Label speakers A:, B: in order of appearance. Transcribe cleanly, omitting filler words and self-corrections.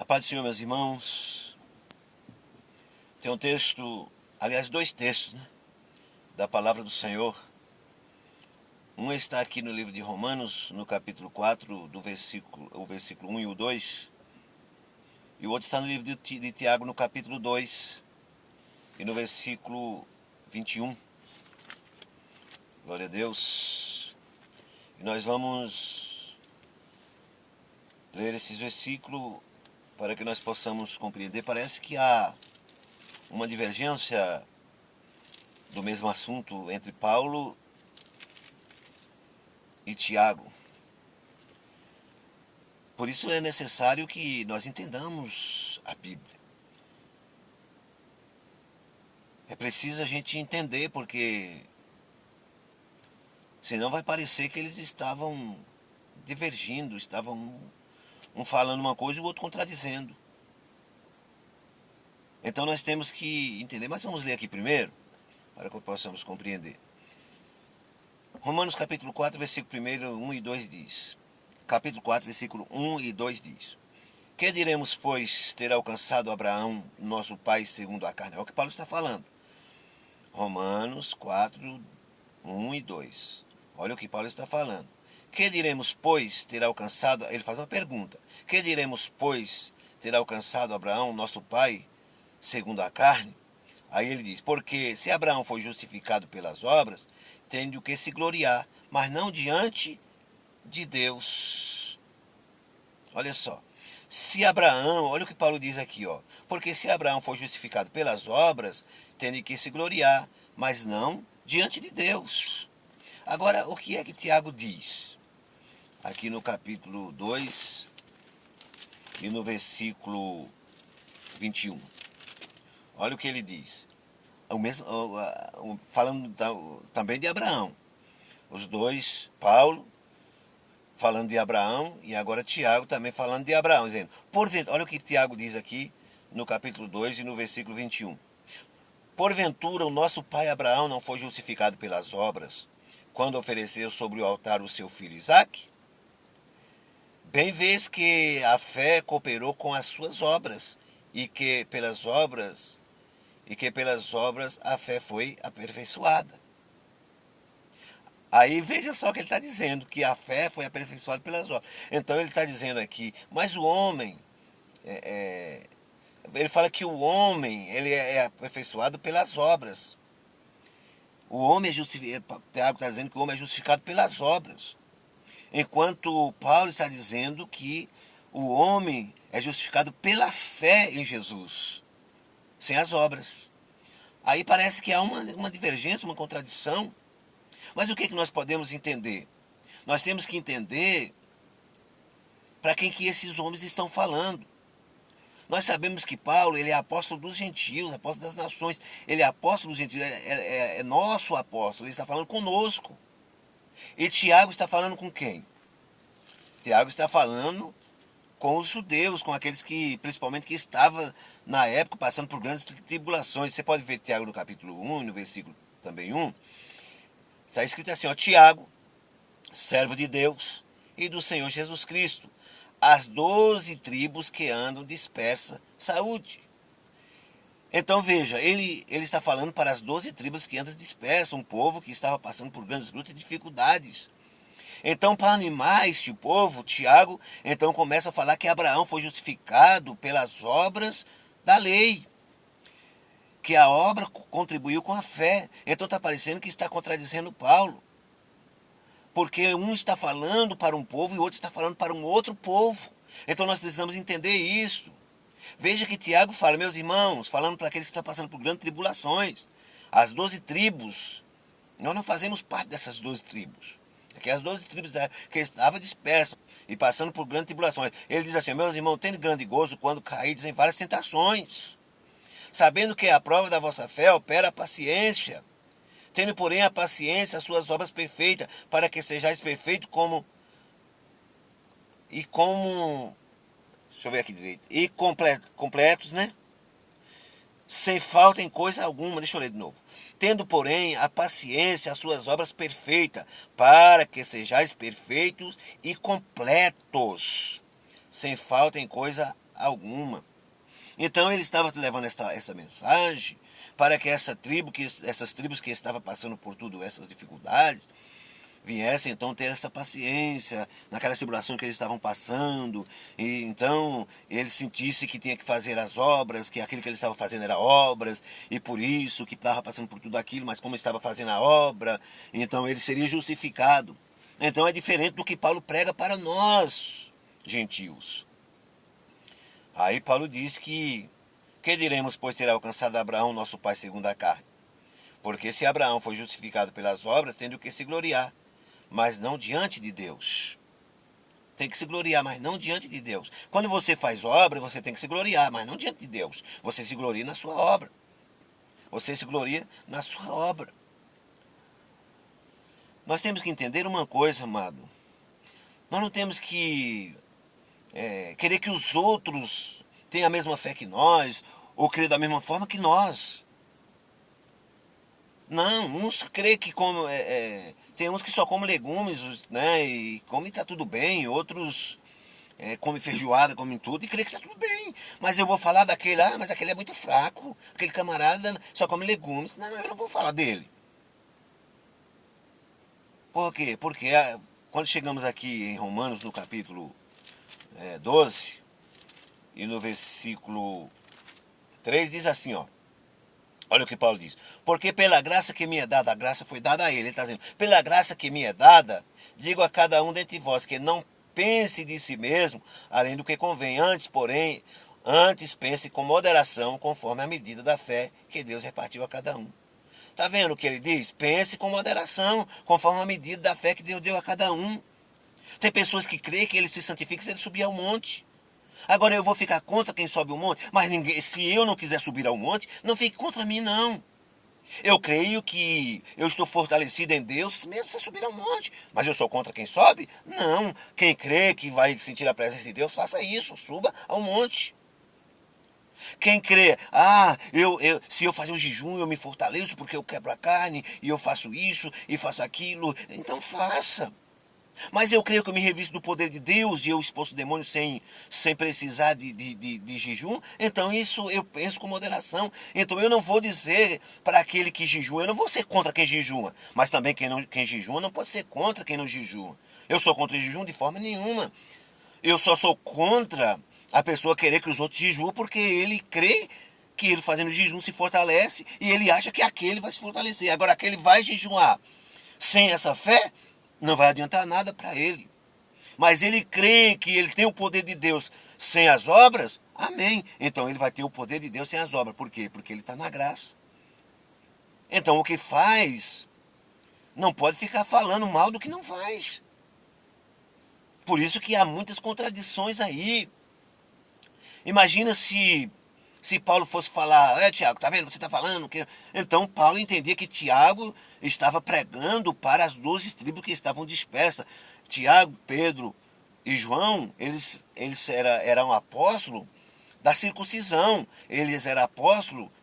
A: A paz do Senhor, meus irmãos. Tem um texto, aliás, dois textos, né, da palavra do Senhor. Um está aqui no livro de Romanos, no capítulo 4, o versículo 1 e o 2. E o outro está no livro de Tiago, no capítulo 2, e no versículo 21. Glória a Deus. E nós vamos ler esses versículos para que nós possamos compreender. Parece que há uma divergência do mesmo assunto entre Paulo e Tiago. Por isso é necessário que nós entendamos a Bíblia. É preciso a gente entender, porque senão vai parecer que eles estavam divergindo, estavam um falando uma coisa e o outro contradizendo. Então nós temos que entender, mas vamos ler aqui primeiro, para que possamos compreender. Romanos capítulo 4, versículo 1, 1 e 2 diz. Capítulo 4, versículo 1 e 2 diz. Que diremos, pois, ter alcançado Abraão, nosso pai, segundo a carne? É o que Paulo está falando. Romanos 4, 1 e 2. Olha o que Paulo está falando. Que diremos, pois, ter alcançado... Ele faz uma pergunta. Que diremos, pois, ter alcançado Abraão, nosso pai, segundo a carne? Aí ele diz, porque se Abraão foi justificado pelas obras, tem de o que se gloriar, mas não diante de Deus. Olha só. Se Abraão, olha o que Paulo diz aqui, ó. Porque se Abraão foi justificado pelas obras, tem de que se gloriar, mas não diante de Deus. Agora, o que é que Tiago diz? Aqui no capítulo 2 e no versículo 21. Olha o que ele diz. Falando também de Abraão. Os dois, Paulo falando de Abraão e agora Tiago também falando de Abraão, dizendo, olha o que Tiago diz aqui no capítulo 2 e no versículo 21. Porventura o nosso pai Abraão não foi justificado pelas obras, quando ofereceu sobre o altar o seu filho Isaque? Bem vês que a fé cooperou com as suas obras, e que pelas obras a fé foi aperfeiçoada. Aí veja só o que ele está dizendo, que a fé foi aperfeiçoada pelas obras. Então ele está dizendo aqui, mas o homem, ele fala que o homem ele é aperfeiçoado pelas obras. O homem é justificado, Tiago está dizendo que o homem é justificado pelas obras. Enquanto Paulo está dizendo que o homem é justificado pela fé em Jesus, sem as obras. Aí parece que há uma divergência, uma contradição. Mas o que nós podemos entender? Nós temos que entender para quem que esses homens estão falando. Nós sabemos que Paulo ele é apóstolo dos gentios, apóstolo das nações. Ele é apóstolo dos gentios, é nosso apóstolo, ele está falando conosco. E Tiago está falando com quem? Tiago está falando com os judeus, com aqueles que, principalmente, que estavam na época passando por grandes tribulações. Você pode ver Tiago no capítulo 1, no versículo também 1. Está escrito assim, ó, Tiago, servo de Deus e do Senhor Jesus Cristo, as 12 tribos que andam dispersas, saúde. Então veja, ele está falando para as 12 tribos que andam dispersas, um povo que estava passando por grandes lutas e dificuldades. Então, para animar este povo, Tiago então começa a falar que Abraão foi justificado pelas obras da lei, que a obra contribuiu com a fé. Então está parecendo que está contradizendo Paulo. Porque um está falando para um povo e o outro está falando para um outro povo. Então nós precisamos entender isso. Veja que Tiago fala, meus irmãos, falando para aqueles que estão passando por grandes tribulações. As 12 tribos, nós não fazemos parte dessas 12 tribos. Aqui as 12 tribos que estavam dispersas e passando por grandes tribulações. Ele diz assim, meus irmãos, tenham grande gozo quando caídes em várias tentações, sabendo que a prova da vossa fé opera a paciência. Tendo, porém, a paciência, as suas obras perfeitas, para que sejais perfeitos deixa eu ver aqui direito, e completos, né? Sem falta em coisa alguma, deixa eu ler de novo. Tendo, porém, a paciência, as suas obras perfeitas, para que sejais perfeitos e completos, sem falta em coisa alguma. Então ele estava levando essa mensagem para que essas tribos que estavam passando por tudo essas dificuldades, viessem então ter essa paciência naquela tribulação que eles estavam passando, e então ele sentisse que tinha que fazer as obras, que aquilo que ele estava fazendo era obras, e por isso que estava passando por tudo aquilo, mas como estava fazendo a obra, então ele seria justificado. Então é diferente do que Paulo prega para nós, gentios. Aí Paulo diz que diremos, pois terá alcançado Abraão, nosso pai segundo a carne? Porque se Abraão foi justificado pelas obras, tendo que se gloriar, mas não diante de Deus. Tem que se gloriar, mas não diante de Deus. Quando você faz obra, você tem que se gloriar, mas não diante de Deus. Você se gloria na sua obra. Você se gloria na sua obra. Nós temos que entender uma coisa, amado. Nós não temos que querer que os outros tenham a mesma fé que nós, ou crer da mesma forma que nós. Não, uns crê que tem uns que só comem legumes, né? E comem e tá tudo bem, outros comem feijoada, comem tudo e crê que tá tudo bem. Mas eu vou falar daquele, mas aquele é muito fraco, aquele camarada só come legumes. Não, eu não vou falar dele. Por quê? Porque quando chegamos aqui em Romanos, no capítulo 12, e no versículo 3 diz assim, ó. Olha o que Paulo diz. Porque pela graça que me é dada, a graça foi dada a ele. Ele está dizendo, pela graça que me é dada, digo a cada um dentre vós que não pense de si mesmo, além do que convém. Antes pense com moderação, conforme a medida da fé que Deus repartiu a cada um. Está vendo o que ele diz? Pense com moderação, conforme a medida da fé que Deus deu a cada um. Tem pessoas que creem que ele se santifica se ele subir ao monte. Agora eu vou ficar contra quem sobe o monte, mas se eu não quiser subir ao monte, não fique contra mim, não. Eu creio que eu estou fortalecido em Deus, mesmo se subir ao monte. Mas eu sou contra quem sobe? Não. Quem crê que vai sentir a presença de Deus, faça isso, suba ao monte. Quem crê, se eu fazer o jejum, eu me fortaleço porque eu quebro a carne, e eu faço isso, e faço aquilo, então faça. Mas eu creio que eu me revisto do poder de Deus e eu expulso demônios sem precisar de jejum. Então isso eu penso com moderação. Então eu não vou dizer para aquele que jejua, eu não vou ser contra quem jejua. Mas também quem jejua não pode ser contra quem não jejua. Eu sou contra o jejum de forma nenhuma. Eu só sou contra a pessoa querer que os outros jejuem porque ele crê que ele fazendo jejum se fortalece e ele acha que aquele vai se fortalecer. Agora aquele vai jejuar sem essa fé, não vai adiantar nada para ele. Mas ele crê que ele tem o poder de Deus sem as obras, amém. Então ele vai ter o poder de Deus sem as obras. Por quê? Porque ele está na graça. Então o que faz, não pode ficar falando mal do que não faz. Por isso que há muitas contradições aí. Imagina se Paulo fosse falar, Tiago, tá vendo, você está falando que... Então Paulo entendia que Tiago estava pregando para as 12 tribos que estavam dispersas. Tiago, Pedro e João, eles eram apóstolos da circuncisão. Eles eram apóstolos